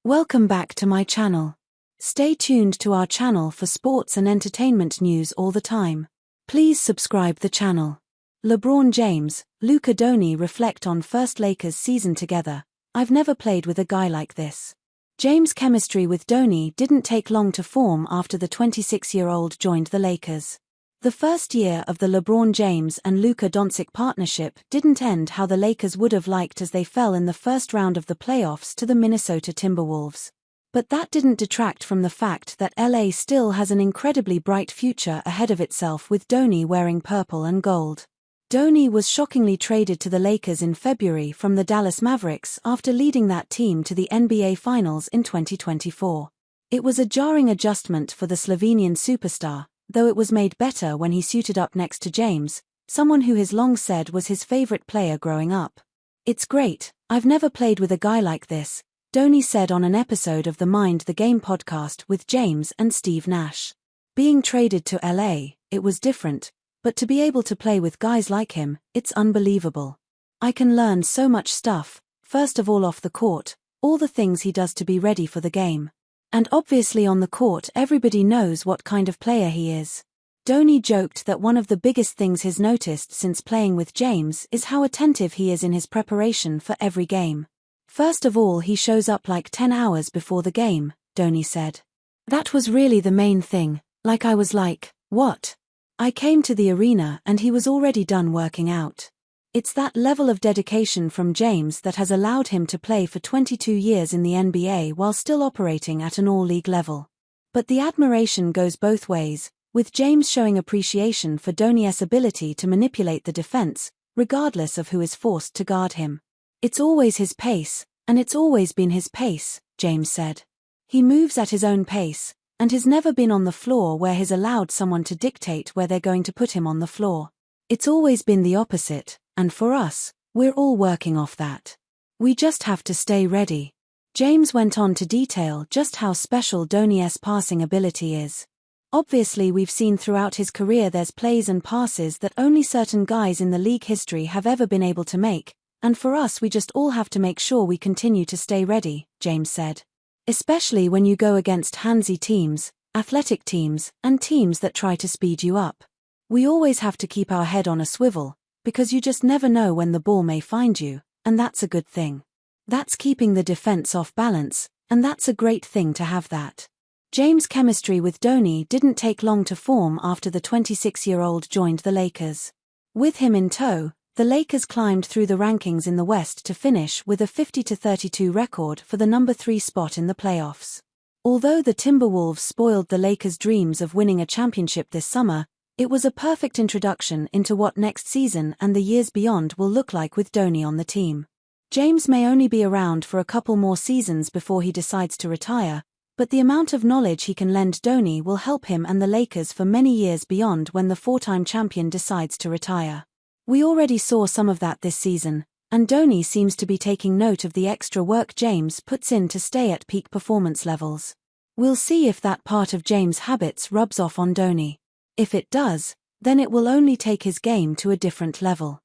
Welcome back to my channel. Stay tuned to our channel for sports and entertainment news all the time. Please subscribe the channel. LeBron James, Luka reflect on first Lakers season together. I've never played with a guy like this. James' chemistry with Donnie didn't take long to form after the 26-year-old joined the Lakers. The first year of the LeBron James and Luka partnership didn't end how the Lakers would have liked, as they fell in the first round of the playoffs to the Minnesota Timberwolves. But that didn't detract from the fact that LA still has an incredibly bright future ahead of itself, with Donnie wearing purple and gold. Donnie was shockingly traded to the Lakers in February from the Dallas Mavericks after leading that team to the NBA Finals in 2024. It was a jarring adjustment for the Slovenian superstar, though it was made better when he suited up next to James, someone who has long said was his favorite player growing up. "It's great, I've never played with a guy like this," Donnie said on an episode of the Mind the Game podcast with James and Steve Nash. "Being traded to LA, it was different, but to be able to play with guys like him, it's unbelievable. I can learn so much stuff, first of all off the court, all the things he does to be ready for the game. And obviously on the court everybody knows what kind of player he is." Donnie joked that one of the biggest things he's noticed since playing with James is how attentive he is in his preparation for every game. "First of all, he shows up like 10 hours before the game," Donnie said. "That was really the main thing, I was like, what? I came to the arena and he was already done working out." It's that level of dedication from James that has allowed him to play for 22 years in the NBA while still operating at an all-league level. But the admiration goes both ways, with James showing appreciation for Donnie's ability to manipulate the defense, regardless of who is forced to guard him. "It's always his pace, and it's always been his pace," James said. "He moves at his own pace, and has never been on the floor where he's allowed someone to dictate where they're going to put him on the floor. It's always been the opposite. And for us, we're all working off that. We just have to stay ready." James went on to detail just how special Donnie's passing ability is. "Obviously, we've seen throughout his career there's plays and passes that only certain guys in the league history have ever been able to make, and for us we just all have to make sure we continue to stay ready," James said. "Especially when you go against handsy teams, athletic teams, and teams that try to speed you up. We always have to keep our head on a swivel, because you just never know when the ball may find you, and that's a good thing. That's keeping the defense off balance, and that's a great thing to have that." James' chemistry with Donnie didn't take long to form after the 26-year-old joined the Lakers. With him in tow, the Lakers climbed through the rankings in the West to finish with a 50-32 record for the number 3 spot in the playoffs. Although the Timberwolves spoiled the Lakers' dreams of winning a championship this summer, it was a perfect introduction into what next season and the years beyond will look like with Donnie on the team. James may only be around for a couple more seasons before he decides to retire, but the amount of knowledge he can lend Donnie will help him and the Lakers for many years beyond when the 4-time champion decides to retire. We already saw some of that this season, and Donnie seems to be taking note of the extra work James puts in to stay at peak performance levels. We'll see if that part of James' habits rubs off on Donnie. If it does, then it will only take his game to a different level.